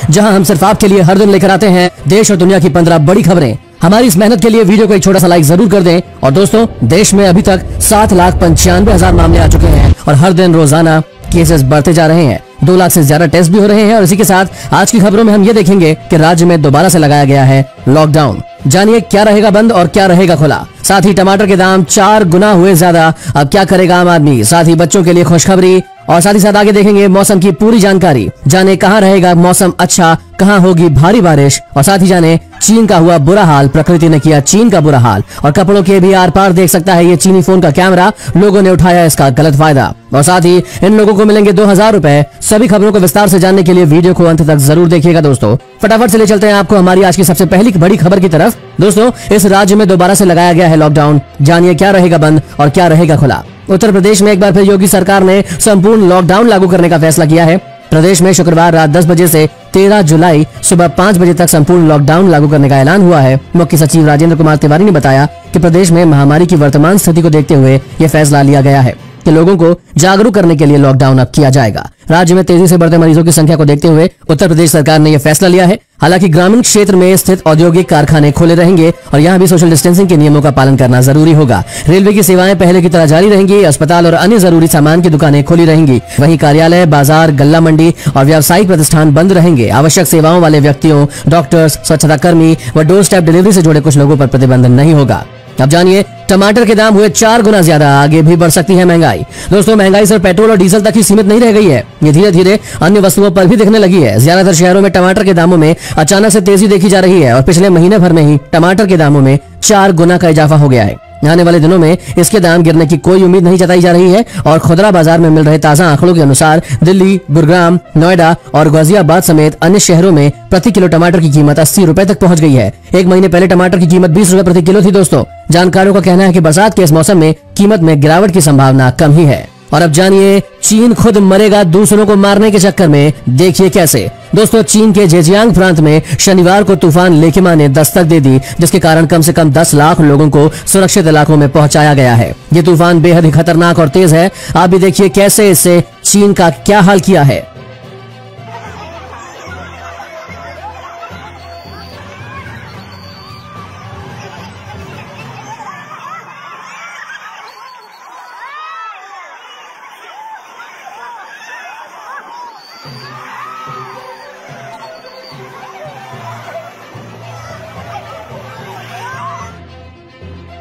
जहां हम सिर्फ आपके लिए हर दिन लेकर आते हैं देश और दुनिया की 15 बड़ी खबरें। हमारी इस मेहनत के लिए वीडियो को एक छोटा सा लाइक जरूर कर दें। और दोस्तों, देश में अभी तक 7,95,000 मामले आ चुके हैं और हर दिन रोजाना केसेस बढ़ते जा रहे हैं। 2 लाख से ज्यादा टेस्ट भी हो रहे हैं। और इसी के साथ आज की खबरों में हम ये देखेंगे कि राज्य में दोबारा से लगाया गया है लॉकडाउन। जानिए क्या रहेगा बंद और क्या रहेगा खुला। साथ ही टमाटर के दाम 4 गुना हुए ज्यादा, अब क्या करेगा आम आदमी। साथ ही बच्चों के लिए खुशखबरी और साथ ही साथ आगे देखेंगे मौसम की पूरी जानकारी। जाने कहां रहेगा मौसम अच्छा, कहां होगी भारी बारिश। और साथ ही जाने चीन का हुआ बुरा हाल, प्रकृति ने किया चीन का बुरा हाल। और कपड़ों के भी आर पार देख सकता है ये चीनी फोन का कैमरा, लोगों ने उठाया इसका गलत फायदा। और साथ ही इन लोगों को मिलेंगे 2000 रुपए। सभी खबरों को विस्तार से जानने के लिए वीडियो को अंत तक जरूर देखिएगा। दोस्तों, फटाफट से ले चलते हैं आपको हमारी आज की सबसे पहली बड़ी खबर की तरफ। दोस्तों, इस राज्य में दोबारा से लगाया गया है लॉकडाउन। जानिए क्या रहेगा बंद और क्या रहेगा खुला। उत्तर प्रदेश में एक बार फिर योगी सरकार ने संपूर्ण लॉकडाउन लागू करने का फैसला किया है। प्रदेश में शुक्रवार रात 10 बजे से 13 जुलाई सुबह 5 बजे तक संपूर्ण लॉकडाउन लागू करने का ऐलान हुआ है। मुख्य सचिव राजेंद्र कुमार तिवारी ने बताया कि प्रदेश में महामारी की वर्तमान स्थिति को देखते हुए ये फैसला लिया गया है कि लोगों को जागरूक करने के लिए लॉकडाउन अब किया जाएगा। राज्य में तेजी से बढ़ते मरीजों की संख्या को देखते हुए उत्तर प्रदेश सरकार ने यह फैसला लिया है। हालांकि ग्रामीण क्षेत्र में स्थित औद्योगिक कारखाने खोले रहेंगे और यहाँ भी सोशल डिस्टेंसिंग के नियमों का पालन करना जरूरी होगा। रेलवे की सेवाएं पहले की तरह जारी रहेंगी। अस्पताल और अन्य जरूरी सामान की दुकानें खुली रहेंगी। वहीं कार्यालय, बाजार, गल्ला मंडी और व्यावसायिक प्रतिष्ठान बंद रहेंगे। आवश्यक सेवाओं वाले व्यक्तियों, डॉक्टर्स, स्वच्छता कर्मी व डोर स्टेप डिलीवरी से जुड़े कुछ लोगों पर प्रतिबंध नहीं होगा। अब जानिए टमाटर के दाम हुए 4 गुना ज्यादा, आगे भी बढ़ सकती है महंगाई। दोस्तों, महंगाई सिर्फ पेट्रोल और डीजल तक ही सीमित नहीं रह गई है, ये धीरे धीरे अन्य वस्तुओं पर भी दिखने लगी है। ज्यादातर शहरों में टमाटर के दामों में अचानक से तेजी देखी जा रही है और पिछले महीने भर में ही टमाटर के दामों में 4 गुना का इजाफा हो गया है। आने वाले दिनों में इसके दाम गिरने की कोई उम्मीद नहीं जताई जा रही है। और खुदरा बाजार में मिल रहे ताजा आंकड़ों के अनुसार दिल्ली, गुरुग्राम, नोएडा और गाजियाबाद समेत अन्य शहरों में प्रति किलो टमाटर की कीमत 80 रुपए तक पहुंच गई है। एक महीने पहले टमाटर की कीमत 20 रुपए प्रति किलो थी। दोस्तों, जानकारों का कहना है कि बरसात के इस मौसम में कीमत में गिरावट की संभावना कम ही है। और अब जानिए चीन खुद मरेगा दूसरों को मारने के चक्कर में, देखिए कैसे। दोस्तों, चीन के जेजियांग प्रांत में शनिवार को तूफान लेकिमा ने दस्तक दे दी, जिसके कारण कम से कम 10 लाख लोगों को सुरक्षित इलाकों में पहुंचाया गया है। ये तूफान बेहद ही खतरनाक और तेज है। आप भी देखिए कैसे इससे चीन का क्या हाल किया है।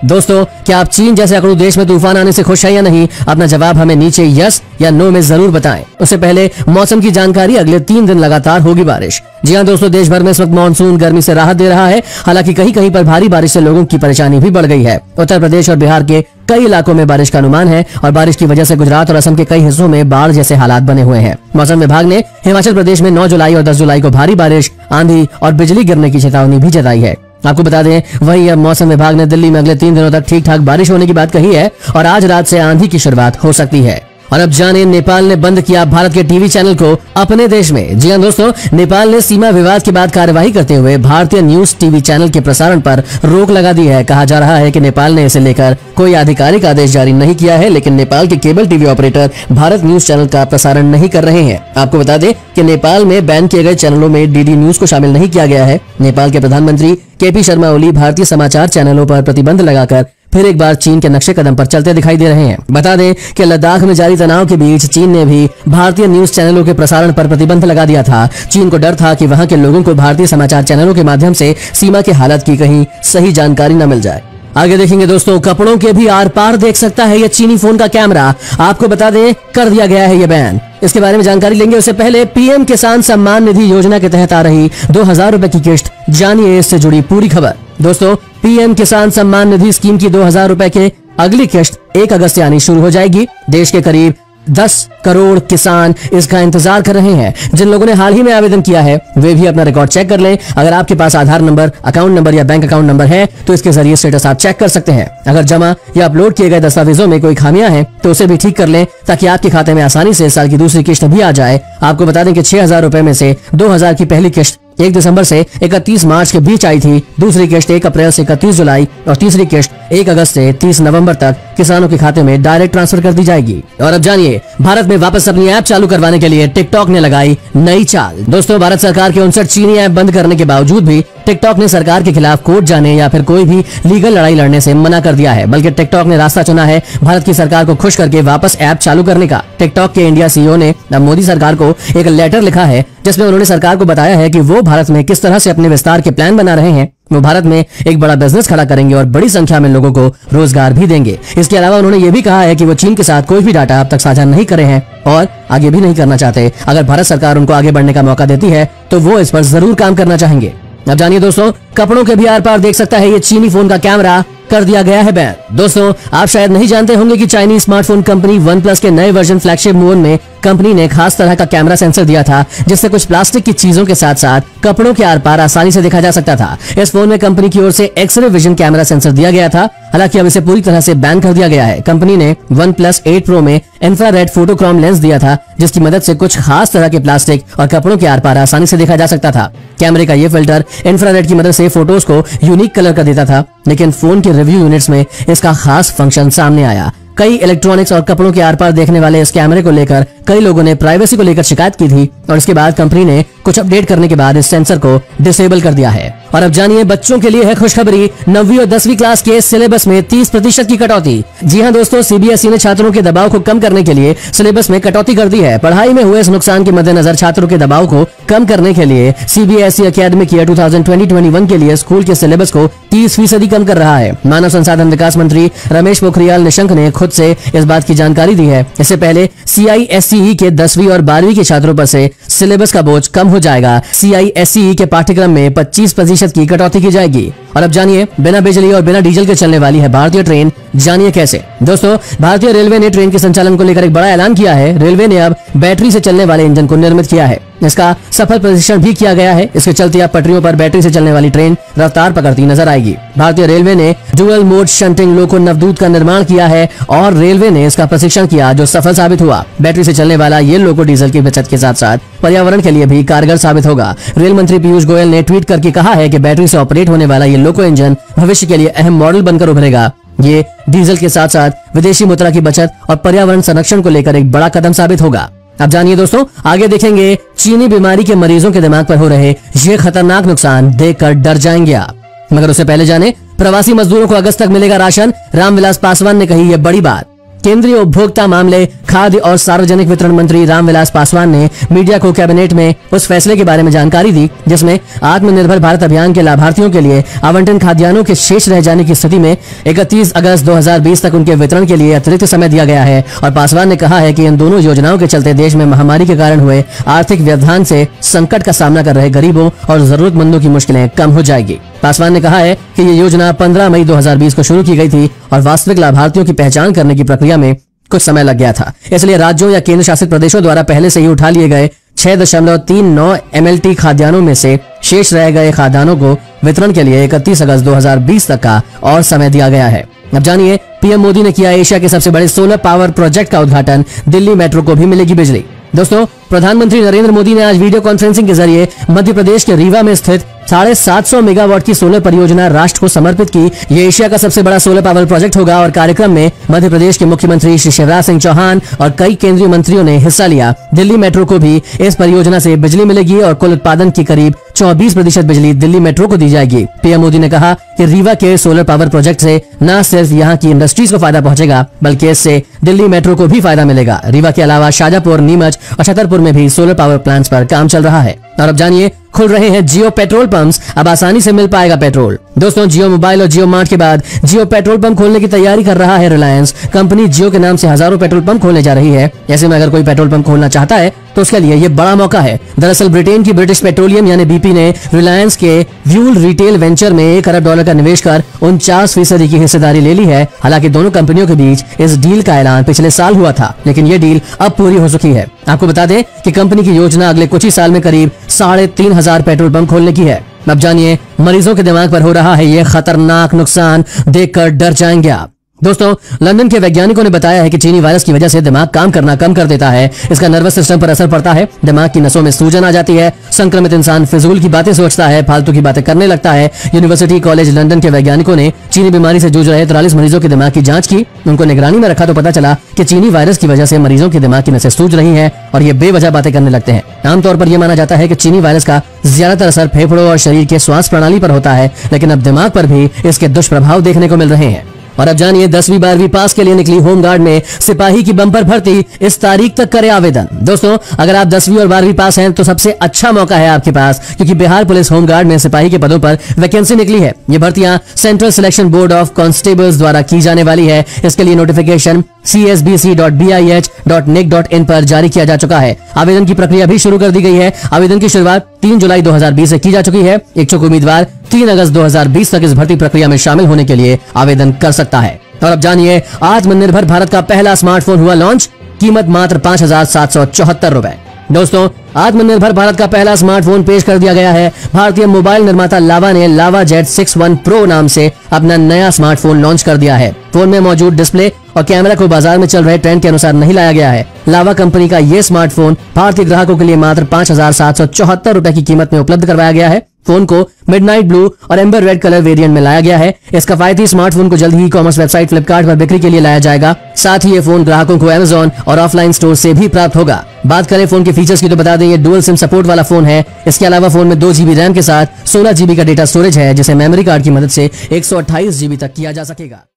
दोस्तों, क्या आप चीन जैसे अकड़ू देश में तूफान आने से खुश हैं या नहीं? अपना जवाब हमें नीचे यस या नो में जरूर बताएं। उससे पहले मौसम की जानकारी, अगले 3 दिन लगातार होगी बारिश। जी हां दोस्तों, देश भर में इस वक्त मानसून गर्मी से राहत दे रहा है। हालांकि कहीं कहीं पर भारी बारिश से लोगों की परेशानी भी बढ़ गई है। उत्तर प्रदेश और बिहार के कई इलाकों में बारिश का अनुमान है और बारिश की वजह से गुजरात और असम के कई हिस्सों में बाढ़ जैसे हालात बने हुए हैं। मौसम विभाग ने हिमाचल प्रदेश में 9 जुलाई और 10 जुलाई को भारी बारिश, आंधी और बिजली गिरने की चेतावनी भी जताई है। आपको बता दें, वहीं अब मौसम विभाग ने दिल्ली में अगले 3 दिनों तक ठीक ठाक बारिश होने की बात कही है और आज रात से आंधी की शुरुआत हो सकती है। और अब जाने नेपाल ने बंद किया भारत के टीवी चैनल को अपने देश में। जी हां दोस्तों, नेपाल ने सीमा विवाद के बाद कार्यवाही करते हुए भारतीय न्यूज टीवी चैनल के प्रसारण पर रोक लगा दी है। कहा जा रहा है कि नेपाल ने इसे लेकर कोई आधिकारिक आदेश जारी नहीं किया है, लेकिन नेपाल के cable TV operator Bharat news channel का प्रसारण नहीं कर रहे हैं। आपको बता दें कि नेपाल में बैन किए गए चैनलों में डीडी न्यूज को शामिल नहीं किया गया है। नेपाल के प्रधानमंत्री केपी शर्मा ओली भारतीय समाचार चैनलों पर प्रतिबंध लगाकर फिर एक बार चीन के नक्शे कदम पर चलते दिखाई दे रहे हैं। बता दें कि लद्दाख में जारी तनाव के बीच चीन ने भी भारतीय न्यूज चैनलों के प्रसारण पर प्रतिबंध लगा दिया था। चीन को डर था कि वहां के लोगों को भारतीय समाचार चैनलों के माध्यम से सीमा के हालात की कहीं सही जानकारी न मिल जाए। आगे देखेंगे दोस्तों, कपड़ों के भी आर पार देख सकता है ये चीनी फोन का कैमरा। आपको बता दें, कर दिया गया है ये बैन। इसके बारे में जानकारी लेंगे। उससे पहले पीएम किसान सम्मान निधि योजना के तहत आ रही 2000 रुपए की किश्त, जानिए इससे जुड़ी पूरी खबर। दोस्तों, पीएम किसान सम्मान निधि स्कीम की 2000 रुपए के अगली किश्त 1 अगस्त से आनी शुरू हो जाएगी। देश के करीब 10 करोड़ किसान इसका इंतजार कर रहे हैं। जिन लोगों ने हाल ही में आवेदन किया है वे भी अपना रिकॉर्ड चेक कर लें। अगर आपके पास आधार नंबर, अकाउंट नंबर या बैंक अकाउंट नंबर है तो इसके जरिए स्टेटस आप चेक कर सकते हैं। अगर जमा या अपलोड किए गए दस्तावेजों में कोई खामियां हैं तो उसे भी ठीक कर लें, ताकि आपके खाते में आसानी से इस साल की दूसरी किश्त भी आ जाए। आपको बता दें कि 6000 रुपए में से 2000 की पहली किश्त 1 दिसंबर से 31 मार्च के बीच आई थी। दूसरी किश्त 1 अप्रैल से 31 जुलाई और तीसरी किश्त 1 अगस्त से 30 नवंबर तक किसानों के खाते में डायरेक्ट ट्रांसफर कर दी जाएगी। और अब जानिए, भारत में वापस अपनी ऐप चालू करवाने के लिए टिकटॉक ने लगाई नई चाल। दोस्तों, भारत सरकार के 59 चीनी ऐप बंद करने के बावजूद भी टिकटॉक ने सरकार के खिलाफ कोर्ट जाने या फिर कोई भी लीगल लड़ाई लड़ने से मना कर दिया है, बल्कि टिकटॉक ने रास्ता चुना है भारत की सरकार को खुश करके वापस ऐप चालू करने का। टिकटॉक के इंडिया सीईओ ने अब मोदी सरकार को एक लेटर लिखा है, जिसमें उन्होंने सरकार को बताया है कि वो भारत में किस तरह से अपने विस्तार के प्लान बना रहे हैं। वो भारत में एक बड़ा बिजनेस खड़ा करेंगे और बड़ी संख्या में लोगों को रोजगार भी देंगे। इसके अलावा उन्होंने ये भी कहा है कि वो चीन के साथ कोई भी डाटा अब तक साझा नहीं करे हैं और आगे भी नहीं करना चाहते। अगर भारत सरकार उनको आगे बढ़ने का मौका देती है तो वो इस पर जरूर काम करना चाहेंगे। अब जानिए दोस्तों, कपड़ों के भी आर पार देख सकता है ये चीनी फोन का कैमरा कर दिया गया है बैन। दोस्तों, आप शायद नहीं जानते होंगे कि Chinese smartphone company one plus के नए वर्जन फ्लैगशिप मोड में कंपनी ने खास तरह का कैमरा सेंसर दिया था, जिससे कुछ प्लास्टिक की चीजों के साथ साथ कपड़ों के आर पार आसानी से देखा जा सकता था। इस फोन में कंपनी की ओर से एक्सरे विजन कैमरा सेंसर दिया गया था। हालांकि अब इसे पूरी तरह से बैन कर दिया गया है। कंपनी ने वन प्लस 8 प्रो में इंफ्रारेड फोटोक्रोम लेंस दिया था, जिसकी मदद से कुछ खास तरह के प्लास्टिक और कपड़ों के आर पार आसानी से देखा जा सकता था। कैमरे का ये फिल्टर इंफ्रारेड की मदद से फोटोज को यूनिक कलर कर देता था, लेकिन फोन के रिव्यू यूनिट्स में इसका खास फंक्शन सामने आया। कई इलेक्ट्रॉनिक्स और कपड़ों के आर पार देखने वाले इस कैमरे को लेकर कई लोगों ने प्राइवेसी को लेकर शिकायत की थी और इसके बाद कंपनी ने कुछ अपडेट करने के बाद इस सेंसर को डिसेबल कर दिया है। और अब जानिए, बच्चों के लिए है खुशखबरी। 9वीं और 10वीं क्लास के सिलेबस में 30% की कटौती। जी हां दोस्तों, सीबीएसई ने छात्रों के दबाव को कम करने के लिए सिलेबस में कटौती कर दी है। पढ़ाई में हुए इस नुकसान के मद्देनजर छात्रों के दबाव को कम करने के लिए सीबीएसई एकेडमिक ईयर 2020-21 के लिए स्कूल के सिलेबस को 30% कम कर रहा है। मानव संसाधन विकास मंत्री रमेश पोखरियाल निशंक ने खुद से इस बात की जानकारी दी है। इससे पहले CISCE के 10वीं और 12वीं के छात्रों पर से सिलेबस का बोझ कम हो जाएगा। CISCE के पाठ्यक्रम में 25% की कटौती की जाएगी। और अब जानिए, बिना बिजली और बिना डीजल के चलने वाली है भारतीय ट्रेन। जानिए कैसे। दोस्तों, भारतीय रेलवे ने ट्रेन के संचालन को लेकर एक बड़ा ऐलान किया है। रेलवे ने अब बैटरी से चलने वाले इंजन को निर्मित किया है। इसका सफल परीक्षण भी किया गया है। इसके चलते अब पटरियों पर बैटरी से चलने वाली ट्रेन रफ्तार पकड़ती नजर आएगी। भारतीय रेलवे ने डुअल मोड शंटिंग लोको नवदूत का निर्माण किया है और रेलवे ने इसका प्रशिक्षण किया, जो सफल साबित हुआ। बैटरी से चलने वाला ये लोको डीजल की बचत के साथ साथ पर्यावरण के लिए भी कारगर साबित होगा। रेल मंत्री पीयूष गोयल ने ट्वीट करके कहा है कि बैटरी से ऑपरेट होने वाला ये लोको इंजन भविष्य के लिए अहम मॉडल बनकर उभरेगा। ये डीजल के साथ साथ विदेशी मुद्रा की बचत और पर्यावरण संरक्षण को लेकर एक बड़ा कदम साबित होगा। अब जानिए दोस्तों, आगे देखेंगे चीनी बीमारी के मरीजों के दिमाग पर हो रहे ये खतरनाक नुकसान देखकर डर जाएंगे आप। मगर उससे पहले जाने, प्रवासी मजदूरों को अगस्त तक मिलेगा राशन। रामविलास पासवान ने कही ये बड़ी बात। केंद्रीय उपभोक्ता मामले, खाद्य और सार्वजनिक वितरण मंत्री रामविलास पासवान ने मीडिया को कैबिनेट में उस फैसले के बारे में जानकारी दी, जिसमें आत्मनिर्भर भारत अभियान के लाभार्थियों के लिए आवंटन खाद्यान्नों के शेष रह जाने की स्थिति में 31 अगस्त 2020 तक उनके वितरण के लिए अतिरिक्त समय दिया गया है। और पासवान ने कहा है कि इन दोनों योजनाओं के चलते देश में महामारी के कारण हुए आर्थिक व्यवधान से संकट का सामना कर रहे गरीबों और जरूरतमंदों की मुश्किलें कम हो जाएगी। पासवान ने कहा है कि ये योजना 15 मई 2020 को शुरू की गई थी और वास्तविक लाभार्थियों की पहचान करने की प्रक्रिया में कुछ समय लग गया था। इसलिए राज्यों या केंद्र शासित प्रदेशों द्वारा पहले से ही उठा लिए गए 6.39 MLT खाद्यान्नों में से शेष रह गए खाद्यान्नों को वितरण के लिए 31 अगस्त 2020 तक का और समय दिया गया है। अब जानिए, पीएम मोदी ने किया एशिया के सबसे बड़े सोलर पावर प्रोजेक्ट का उद्घाटन। दिल्ली मेट्रो को भी मिलेगी बिजली। दोस्तों, प्रधानमंत्री नरेंद्र मोदी ने आज वीडियो कॉन्फ्रेंसिंग के जरिए मध्य प्रदेश के रीवा में स्थित 750 मेगावाट की सोलर परियोजना राष्ट्र को समर्पित की। ये एशिया का सबसे बड़ा सोलर पावर प्रोजेक्ट होगा और कार्यक्रम में मध्य प्रदेश के मुख्यमंत्री श्री शिवराज सिंह चौहान और कई केंद्रीय मंत्रियों ने हिस्सा लिया। दिल्ली मेट्रो को भी इस परियोजना से बिजली मिलेगी और कुल उत्पादन की करीब 24% बिजली दिल्ली मेट्रो को दी जाएगी। पीएम मोदी ने कहा कि रीवा के सोलर पावर प्रोजेक्ट से न सिर्फ यहाँ की इंडस्ट्रीज को फायदा पहुंचेगा, बल्कि इससे दिल्ली मेट्रो को भी फायदा मिलेगा। रीवा के अलावा शाजापुर, नीमच और छतरपुर में भी सोलर पावर प्लांट्स पर काम चल रहा है। और अब जानिए, खुल रहे हैं जियो पेट्रोल पंप्स। अब आसानी से मिल पाएगा पेट्रोल। दोस्तों, जियो मोबाइल और जियो मार्ट के बाद जियो पेट्रोल पंप खोलने की तैयारी कर रहा है रिलायंस। कंपनी जियो के नाम से हजारों पेट्रोल पंप खोलने जा रही है। ऐसे में अगर कोई पेट्रोल पंप खोलना चाहता है तो उसके लिए ये बड़ा मौका है। दरअसल ब्रिटेन की ब्रिटिश पेट्रोलियम यानी BP ने रिलायंस के फ्यूल रिटेल वेंचर में $1 अरब का निवेश कर 49% की हिस्सेदारी ले ली है। हालांकि दोनों कंपनियों के बीच इस डील का ऐलान पिछले साल हुआ था, लेकिन ये डील अब पूरी हो चुकी है। आपको बता दें कि कंपनी की योजना अगले कुछ ही साल में करीब 3,500 पेट्रोल पंप खोलने की है। अब जानिए, मरीजों के दिमाग पर हो रहा है ये खतरनाक नुकसान देखकर डर जाएंगे आप। दोस्तों, लंदन के वैज्ञानिकों ने बताया है कि चीनी वायरस की वजह से दिमाग काम करना कम कर देता है। इसका नर्वस सिस्टम पर असर पड़ता है, दिमाग की नसों में सूजन आ जाती है, संक्रमित इंसान फिजूल की बातें सोचता है, फालतू की बातें करने लगता है। यूनिवर्सिटी कॉलेज लंदन के वैज्ञानिकों ने चीनी बीमारी से जूझ रहे 43 मरीजों के दिमाग की जांच की। उनको निगरानी में रखा तो पता चला कि चीनी वायरस की वजह से मरीजों के दिमाग की नसें सूज रही हैं और ये बेवजह बातें करने लगते हैं। आमतौर पर यह माना जाता है कि चीनी वायरस का ज्यादातर असर फेफड़ों और शरीर के श्वास प्रणाली पर होता है, लेकिन अब दिमाग पर भी इसके दुष्प्रभाव देखने को मिल रहे हैं। और अब जानिए 10वीं 12वीं पास के लिए निकली होमगार्ड में सिपाही की बम्पर भर्ती, इस तारीख तक करे आवेदन। दोस्तों, अगर आप 10वीं और 12वीं पास हैं तो सबसे अच्छा मौका है आपके पास, क्योंकि बिहार पुलिस होमगार्ड में सिपाही के पदों पर वैकेंसी निकली है। ये भर्तियां central selection board of constables द्वारा की जाने वाली है। इसके लिए नोटिफिकेशन csbc.bih.nic.in पर जारी किया जा चुका है। आवेदन की प्रक्रिया भी शुरू कर दी गई है। आवेदन की शुरुआत 3 जुलाई 2020 से की जा चुकी है। इच्छुक उम्मीदवार 3 अगस्त 2020 तक इस भर्ती प्रक्रिया में शामिल होने के लिए आवेदन कर सकता है। और अब जानिए, आत्मनिर्भर भारत का पहला स्मार्टफोन हुआ लॉन्च, कीमत मात्र 5,774 रुपए। दोस्तों, आत्मनिर्भर भारत का पहला स्मार्टफोन पेश कर दिया गया है। भारतीय मोबाइल निर्माता लावा ने लावा Z61 Pro नाम से अपना नया स्मार्टफोन लॉन्च कर दिया है। फोन में मौजूद डिस्प्ले और कैमरा को बाजार में चल रहे ट्रेंड के अनुसार नहीं लाया गया है। लावा कंपनी का ये स्मार्टफोन भारतीय ग्राहकों के लिए मात्र 5,774 रुपए की कीमत में उपलब्ध करवाया गया है। फोन को मिडनाइट ब्लू और एम्बर रेड कलर वेरिएंट में लाया गया है। इस किफायती स्मार्टफोन को जल्द ही ई-कॉमर्स वेबसाइट फ्लिपकार्ट पर बिक्री के लिए लाया जाएगा। साथ ही ये फोन ग्राहकों को अमेजॉन और ऑफलाइन स्टोर से भी प्राप्त होगा। बात करें फोन के फीचर्स की तो बता दें, ये डुअल सिम सपोर्ट वाला फोन है। इसके अलावा फोन में 2 GB रैम के साथ 16 GB का डेटा स्टोरेज है, जिसे मेमोरी कार्ड की मदद से 128 GB तक किया जा सकेगा।